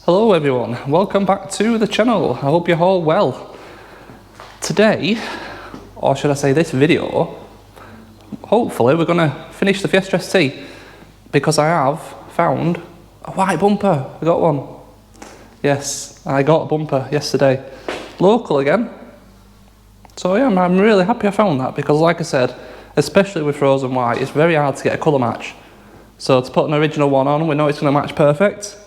Hello everyone, welcome back to the channel. I hope you're all well. Today, or should I say this video, hopefully we're going to finish the Fiesta ST because I have found a white bumper. I got one. Yes, I got a bumper yesterday. Local again. So yeah, I'm really happy I found that because like I said, especially with frozen white, it's very hard to get a colour match. So to put an original one on, we know it's going to match perfect.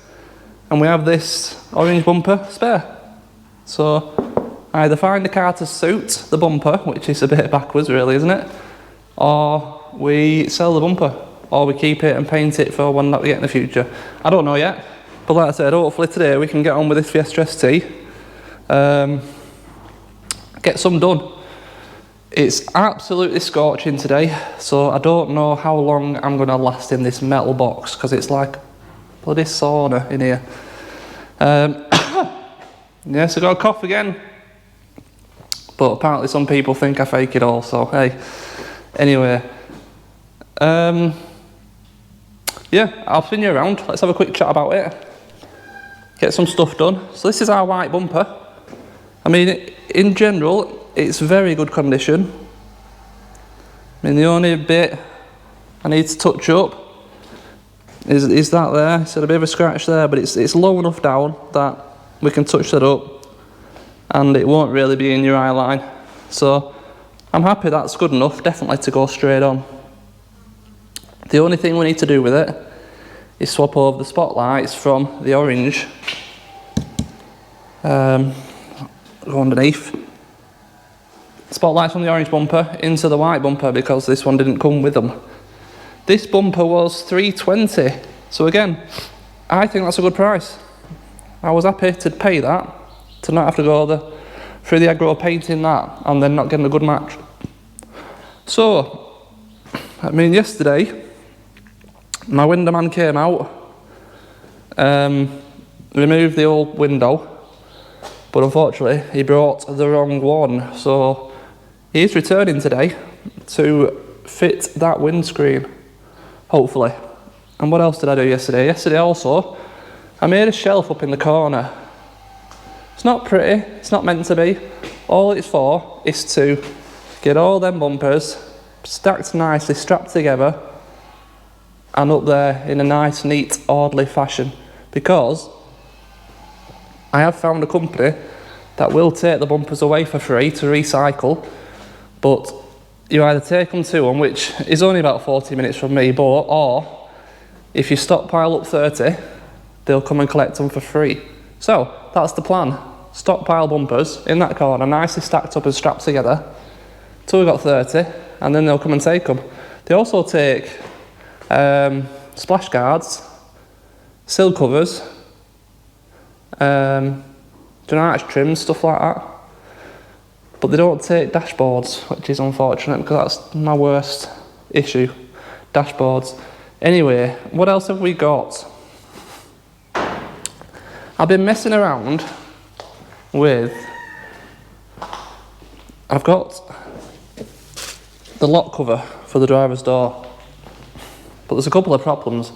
And we have this orange bumper spare. So either find a car to suit the bumper, which is a bit backwards really, isn't it? Or we sell the bumper, or we keep it and paint it for one that we get in the future. I don't know yet, but like I said, hopefully today we can get on with this Fiesta ST. Get some done. It's absolutely scorching today, so I don't know how long I'm going to last in this metal box, because it's like bloody sauna in here. Yes, I got a cough again, but apparently some people think I fake it all, so hey. Anyway, yeah, I'll spin you around. Let's have a quick chat about it. Get some stuff done. So this is our white bumper. I mean, in general, it's very good condition. I mean, the only bit I need to touch up is that there. It's a bit of a scratch there, but it's low enough down that we can touch that up and it won't really be in your eye line. So I'm happy that's good enough, definitely to go straight on. The only thing we need to do with it is swap over the spotlights from the orange go underneath. Spotlights from the orange bumper into the white bumper because this one didn't come with them. This bumper was $320, so again, I think that's a good price. I was happy to pay that, to not have to go through the aggro painting that, and then not getting a good match. So, I mean, yesterday, my window man came out, removed the old window, but unfortunately, he brought the wrong one, so he's returning today to fit that windscreen. Hopefully. And what else did I do yesterday? Yesterday also, I made a shelf up in the corner. It's not pretty, it's not meant to be. All it's for is to get all them bumpers stacked nicely, strapped together, and up there in a nice, neat, orderly fashion. Because I have found a company that will take the bumpers away for free to recycle, but you either take them to them, which is only about 40 minutes from me, or if you stockpile up 30, they'll come and collect them for free. So that's the plan. Stockpile bumpers in that corner, nicely stacked up and strapped together, till we've got 30, and then they'll come and take them. They also take splash guards, sill covers, arch trims, stuff like that. But they don't take dashboards, which is unfortunate because that's my worst issue, dashboards. Anyway, what else have we got? I've been messing around with, I've got the lock cover for the driver's door, but there's a couple of problems.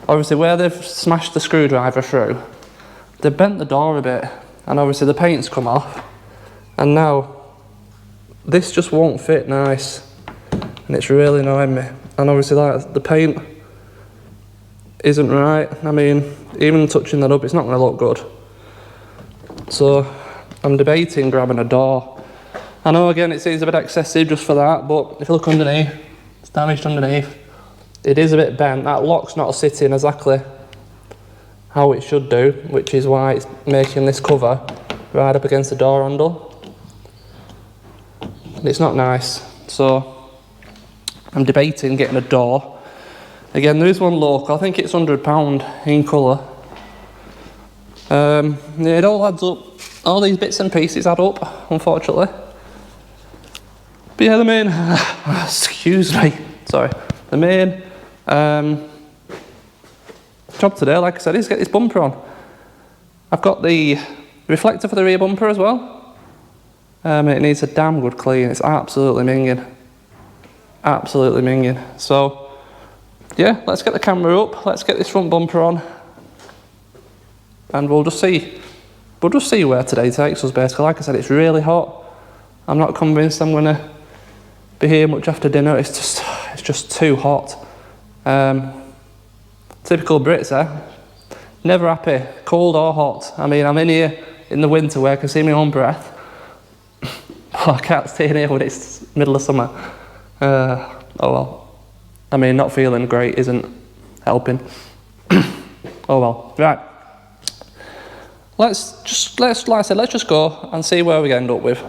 Obviously where they've smashed the screwdriver through, they've bent the door a bit, and obviously the paint's come off. And now, this just won't fit nice, and it's really annoying me. And obviously the paint isn't right. I mean, even touching that up, it's not going to look good. So, I'm debating grabbing a door. I know again it seems a bit excessive just for that, but if you look underneath, it's damaged underneath. It is a bit bent. That lock's not sitting exactly how it should do, which is why it's making this cover right up against the door handle. It's not nice, so I'm debating getting a door. Again, there is one local, I think it's £100 in colour. Yeah, it all adds up, all these bits and pieces add up, unfortunately. But yeah, the main, excuse me, sorry, the main job today, like I said, is get this bumper on. I've got the reflector for the rear bumper as well. It needs a damn good clean. It's absolutely minging. Absolutely minging. So, yeah, let's get the camera up. Let's get this front bumper on. and we'll just see where today takes us. Basically, like I said, it's really hot. I'm not convinced I'm gonna be here much after dinner. It's just too hot. Typical Brits, eh? Never happy, cold or hot. I mean, I'm in here in the winter where I can see my own breath. But I can't stay in here when it's middle of summer. Oh well. I mean, not feeling great isn't helping. Oh well. Right. Like I said, let's just go and see where we end up with.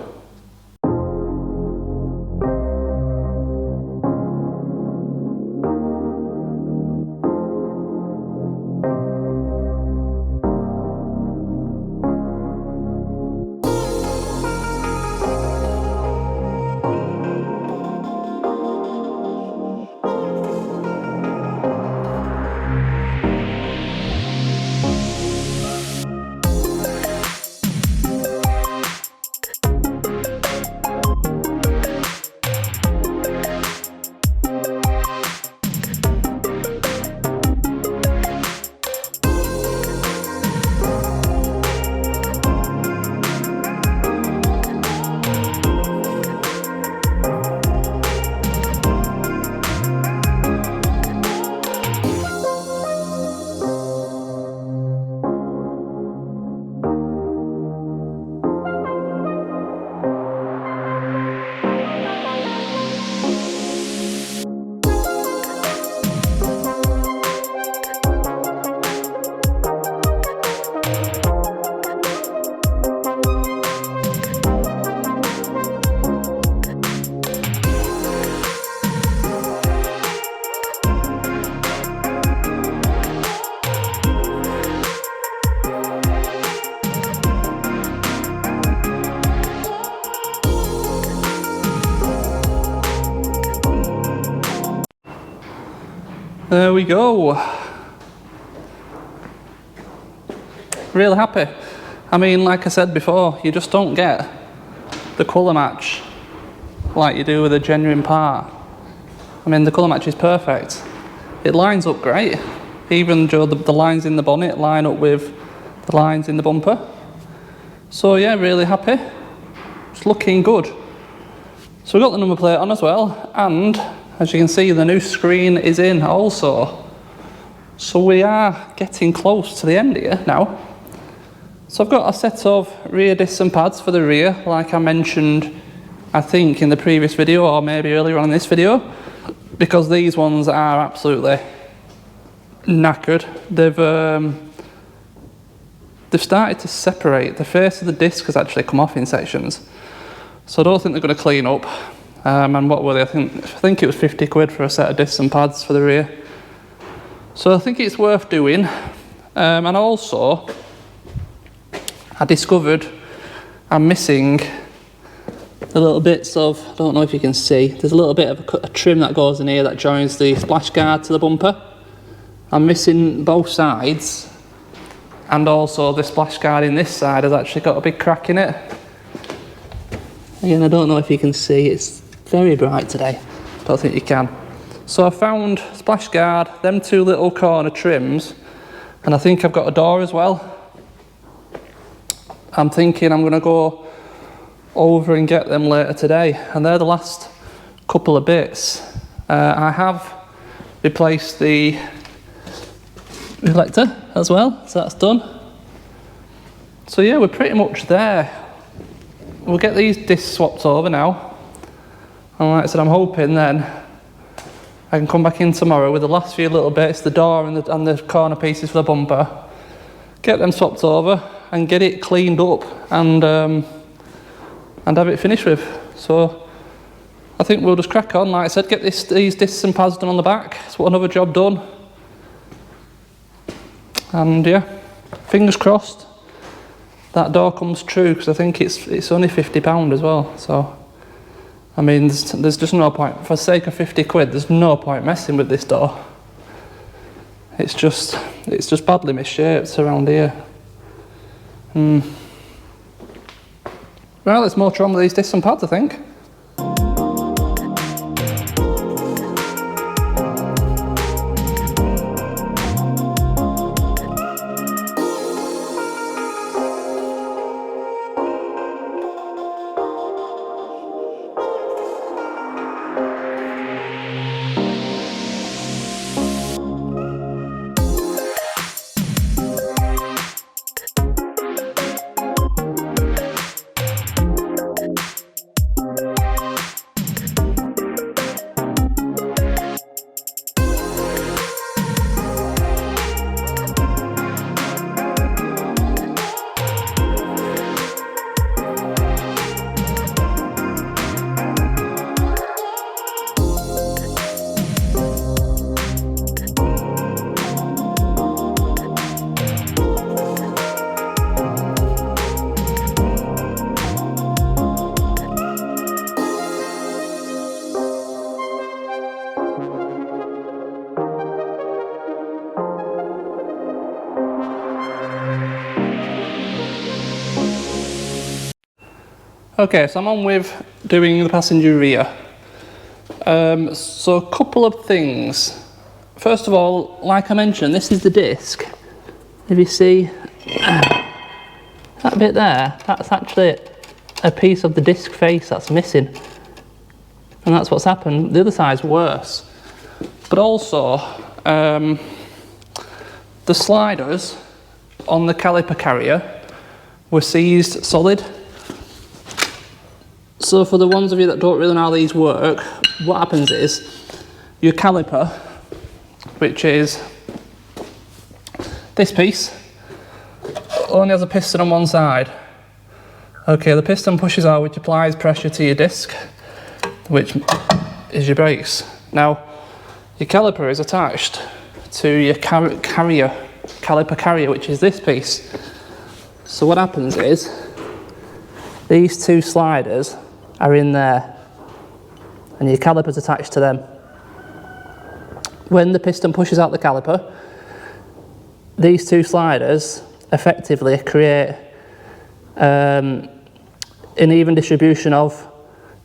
There we go. Really happy. I mean, like I said before, you just don't get the colour match like you do with a genuine part. I mean, the colour match is perfect. It lines up great. Even though the lines in the bonnet line up with the lines in the bumper. So yeah, really happy. It's looking good. So we've got the number plate on as well, and as you can see, the new screen is in also. So we are getting close to the end here now. So I've got a set of rear discs and pads for the rear, like I mentioned, I think in the previous video, or maybe earlier on in this video, because these ones are absolutely knackered. They've started to separate. The face of the disc has actually come off in sections. So I don't think they're going to clean up. And what were they? I think it was 50 quid for a set of discs and pads for the rear. So I think it's worth doing. And also, I discovered I'm missing the little bits of, I don't know if you can see, there's a little bit of a trim that goes in here that joins the splash guard to the bumper. I'm missing both sides, and also the splash guard in this side has actually got a big crack in it. Again, I don't know if you can see, it's very bright today. Don't think you can. So I found splash guard, them two little corner trims, and I think I've got a door as well. I'm thinking I'm going to go over and get them later today, and they're the last couple of bits. I have replaced the reflector as well, so that's done. So yeah, we're pretty much there. We'll get these discs swapped over now. And like I said, I'm hoping then I can come back in tomorrow with the last few little bits, the door and the corner pieces for the bumper, get them swapped over and get it cleaned up and have it finished with. So I think we'll just crack on. Like I said, get these discs and pads done on the back. It's another job done. And yeah, fingers crossed that door comes true, because I think it's only £50 as well. So I mean, there's just no point, for the sake of 50 quid, there's no point messing with this door. It's just badly misshaped around here. Right, let's motor on with these discs and pads, I think. Okay, so I'm on with doing the passenger rear. So a couple of things. First of all, like I mentioned, this is the disc. If you see that bit there, that's actually a piece of the disc face that's missing. And that's what's happened. The other side's worse. But also, the sliders on the caliper carrier were seized solid. So for the ones of you that don't really know how these work, what happens is your caliper, which is this piece, only has a piston on one side. Okay, the piston pushes out, which applies pressure to your disc, which is your brakes. Now, your caliper is attached to your caliper carrier, which is this piece. So what happens is, these two sliders are in there, and your caliper's attached to them. When the piston pushes out the caliper, these two sliders effectively create an even distribution of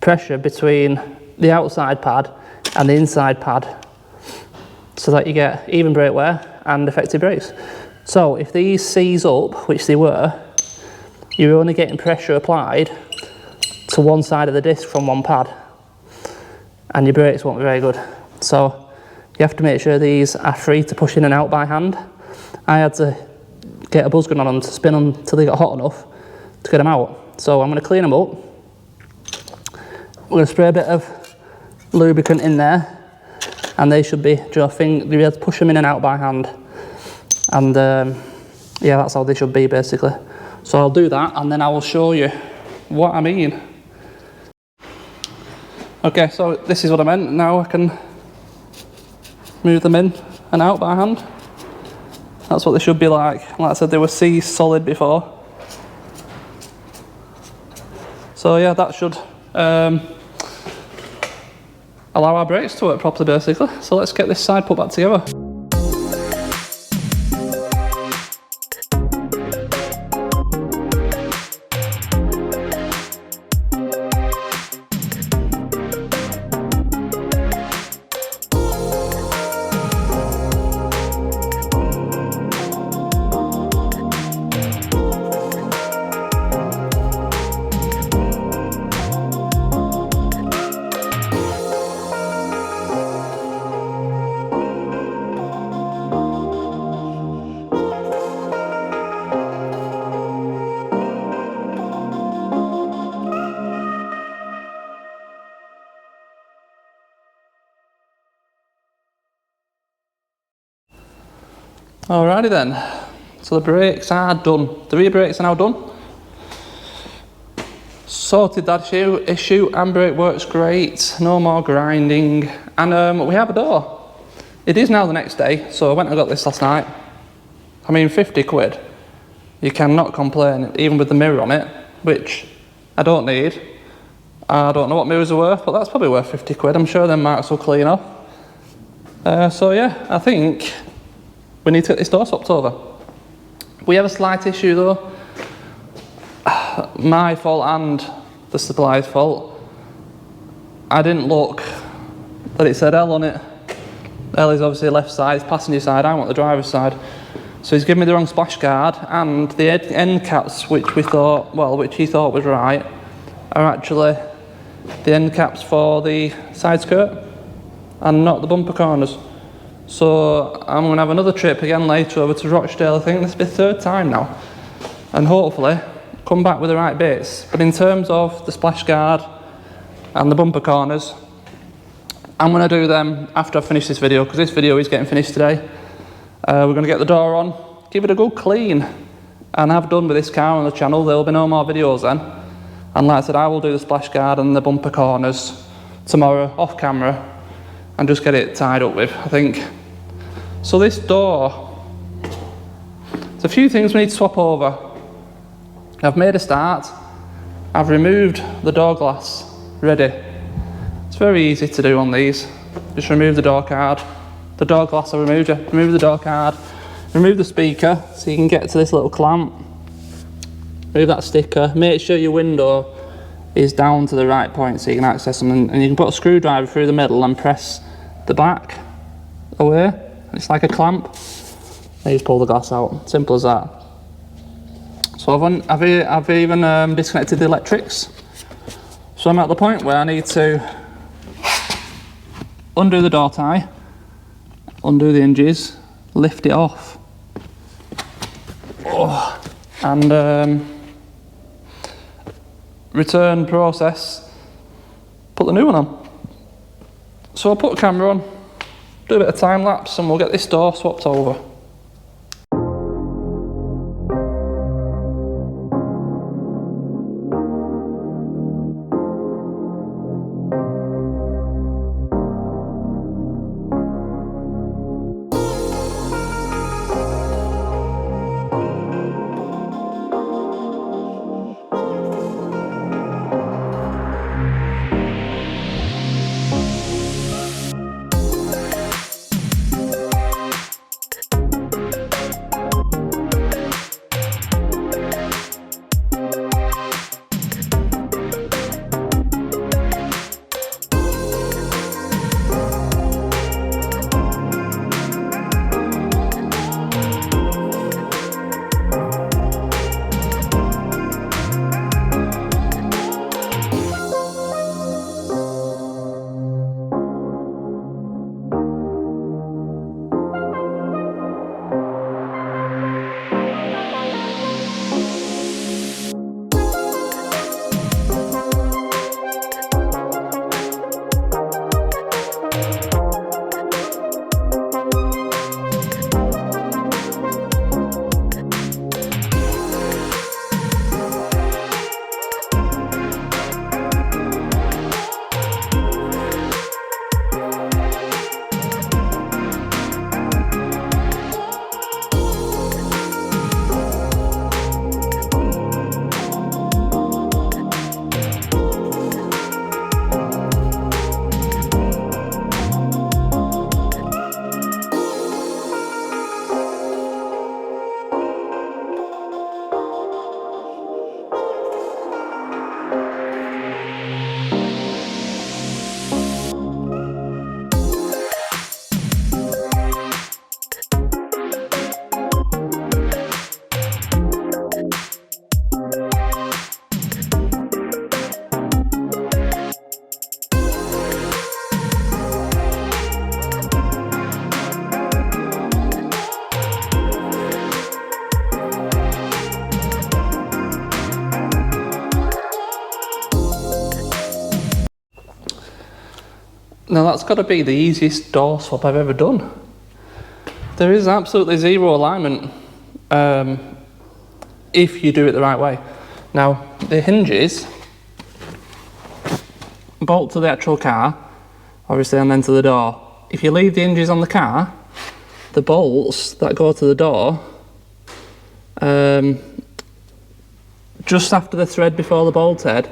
pressure between the outside pad and the inside pad, so that you get even brake wear and effective brakes. So if these seize up, which they were, you're only getting pressure applied to one side of the disc from one pad, and your brakes won't be very good. So you have to make sure these are free to push in and out by hand. I had to get a buzz gun on them to spin them till they got hot enough to get them out. So I'm going to clean them up. We're going to spray a bit of lubricant in there, and they should be, you'll be able to push them in and out by hand. And yeah, that's how they should be basically. So I'll do that, and then I will show you what I mean. Okay, so this is what I meant. Now I can move them in and out by hand. That's what they should be like. Like I said, they were seized solid before. So yeah, that should allow our brakes to work properly basically. So let's get this side put back together. Alrighty then, so the brakes are done. The rear brakes are now done. Sorted that issue, handbrake works great, no more grinding, and we have a door. It is now the next day, so I went and got this last night. I mean, 50 quid. You cannot complain, even with the mirror on it, which I don't need. I don't know what mirrors are worth, but that's probably worth 50 quid. I'm sure them marks will clean off. So yeah, I think we need to get this door swapped over. We have a slight issue though. My fault and the supplier's fault. I didn't look that it said L on it. L is obviously left side, it's passenger side, I want the driver's side. So he's given me the wrong splash guard, and the end caps, which he thought was right, are actually the end caps for the side skirt and not the bumper corners. So I'm going to have another trip again later over to Rochdale. I think this will be the third time now, and hopefully come back with the right bits. But in terms of the splash guard and the bumper corners, I'm going to do them after I finish this video, because this video is getting finished today. We're going to get the door on, give it a good clean, and I've done with this car on the channel. There will be no more videos then. And like I said, I will do the splash guard and the bumper corners tomorrow off camera and just get it tied up with, I think. So this door, there's a few things we need to swap over. I've made a start. I've removed the door glass, ready. It's very easy to do on these. Just remove the door card. The door glass I removed, remove the door card, remove the speaker so you can get to this little clamp. Remove that sticker. Make sure your window is down to the right point so you can access them, and you can put a screwdriver through the middle and press the back away. It's like a clamp. Then you just pull the glass out. Simple as that. So I've even disconnected the electrics. So I'm at the point where I need to undo the door tie, undo the hinges, lift it off, and return process, put the new one on. So I'll put a camera on, do a bit of time lapse, and we'll get this door swapped over. Now that's got to be the easiest door swap I've ever done. There is absolutely zero alignment if you do it the right way. Now the hinges bolt to the actual car, obviously, and then to the door. If you leave the hinges on the car, the bolts that go to the door, just after the thread before the bolt head,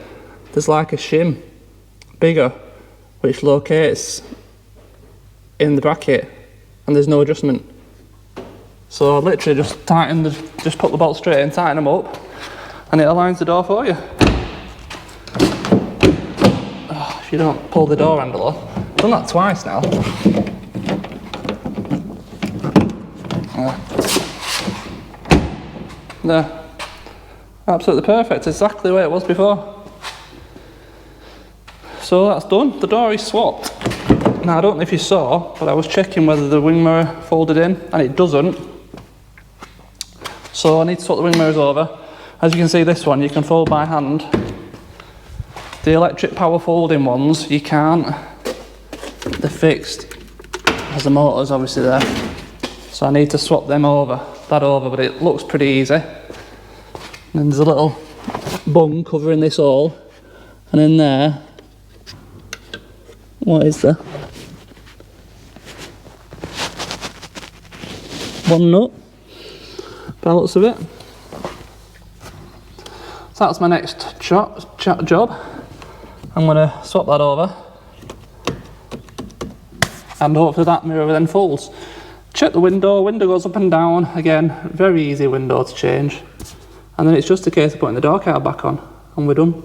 there's like a shim, bigger, which locates in the bracket, and there's no adjustment. So I literally just put the bolt straight in, tighten them up, and it aligns the door for you. Oh, if you don't pull the door handle off. I've done that twice now. No, absolutely perfect, exactly the way it was before. So that's done, the door is swapped. Now I don't know if you saw, but I was checking whether the wing mirror folded in, and it doesn't. So I need to swap the wing mirrors over. As you can see, this one you can fold by hand. The electric power folding ones, you can't. They're fixed, as the motor's obviously there. So I need to swap that over, but it looks pretty easy. And then there's a little bung covering this hole, and in there, what is there? One nut, by the looks of it. So that's my next job. I'm going to swap that over, and hopefully that mirror then folds. Check the window goes up and down, again, very easy window to change. And then it's just a case of putting the door card back on, and we're done.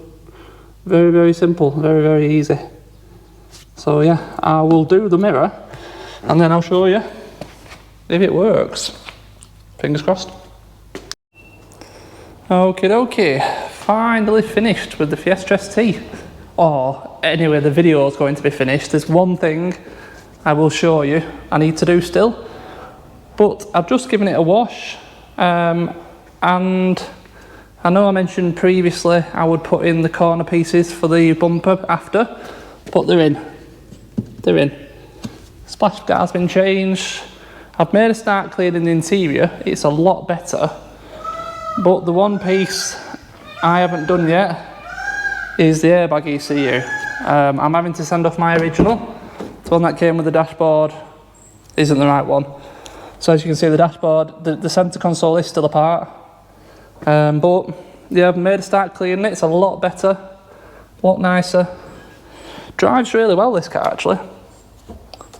Very, very simple, very, very easy. So yeah, I will do the mirror and then I'll show you if it works. Fingers crossed. Okay, finally finished with the Fiesta ST. Or anyway, the video is going to be finished. There's one thing I will show you I need to do still, but I've just given it a wash, and I know I mentioned previously I would put in the corner pieces for the bumper after, but they're in. They're in. Splash guard's been changed. I've made a start cleaning the interior. It's a lot better, but the one piece I haven't done yet is the airbag ECU. I'm having to send off my original. The one that came with the dashboard isn't the right one. So as you can see, the dashboard, the centre console is still apart. But yeah, I've made a start cleaning it. It's a lot better, a lot nicer. Drives really well, this car actually.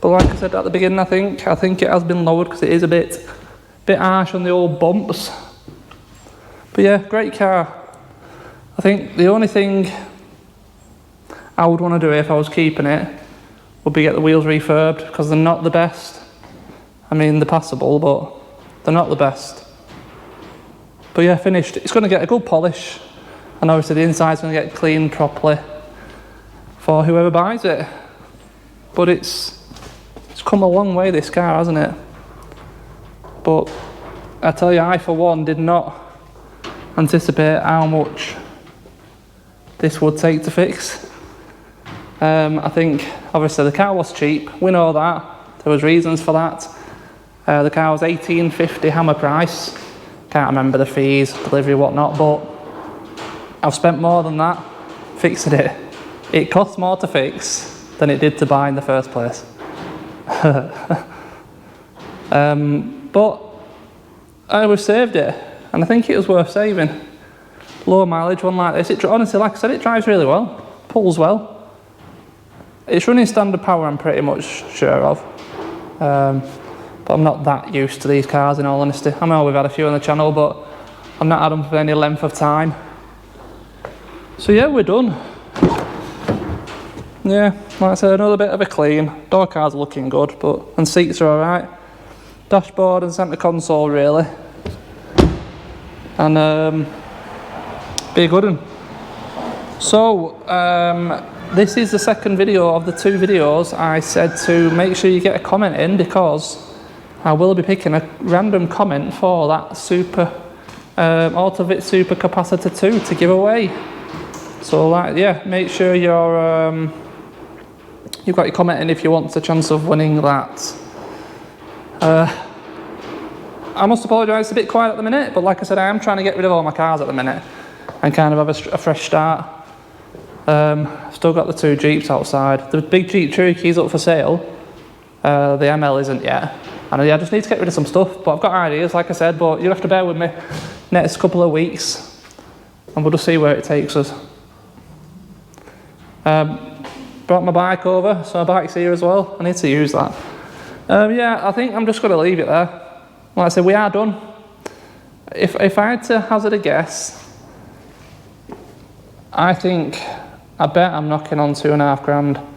But like I said at the beginning, I think it has been lowered because it is a bit harsh on the old bumps. But yeah, great car. I think the only thing I would want to do if I was keeping it would be get the wheels refurbed, because they're not the best. I mean, they're passable, but they're not the best. But yeah, finished. It's going to get a good polish, and obviously the inside's going to get cleaned properly for whoever buys it. But it's come a long way, this car, hasn't it? But I tell you, I for one did not anticipate how much this would take to fix. I think obviously the car was cheap, we know that, there was reasons for that. The car was $18.50 hammer price, can't remember the fees, delivery, whatnot, but I've spent more than that fixing it. It cost more to fix than it did to buy in the first place. But we've saved it, and I think it was worth saving. Low mileage one like this, honestly, like I said, it drives really well, pulls well. It's running standard power, I'm pretty much sure of. But I'm not that used to these cars, in all honesty. I know we've had a few on the channel, but I've not had them for any length of time. So yeah, we're done. Yeah, like I said, another bit of a clean. Door cards are looking good, and seats are alright. Dashboard and centre console, really. And be a good one. So, this is the second video of the two videos I said to make sure you get a comment in, because I will be picking a random comment for that super Autovit Super Capacitor 2 to give away. So like, yeah, make sure you've got your comment in if you want a chance of winning that. I must apologise, it's a bit quiet at the minute, but like I said, I am trying to get rid of all my cars at the minute and kind of have a fresh start. Still got the two Jeeps outside. The big Jeep Cherokee's up for sale. The ML isn't yet. And I just need to get rid of some stuff, but I've got ideas, like I said, but you'll have to bear with me next couple of weeks and we'll just see where it takes us. Brought my bike over, so my bike's here as well. I need to use that. Yeah, I think I'm just going to leave it there. Like I said, we are done. If I had to hazard a guess, I bet I'm knocking on £2,500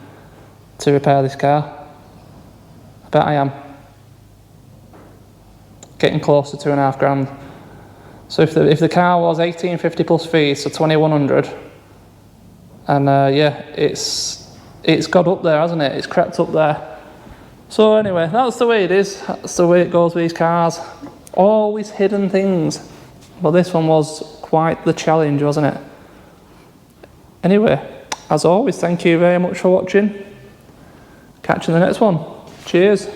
to repair this car. I bet I am. Getting close to £2,500. So if the car was $1,850 plus fees, so $2,100, and yeah, it's got up there, hasn't it? It's crept up there. So anyway, that's the way it is. That's the way it goes with these cars. Always hidden things. But this one was quite the challenge, wasn't it? Anyway, as always, thank you very much for watching. Catch you in the next one. Cheers.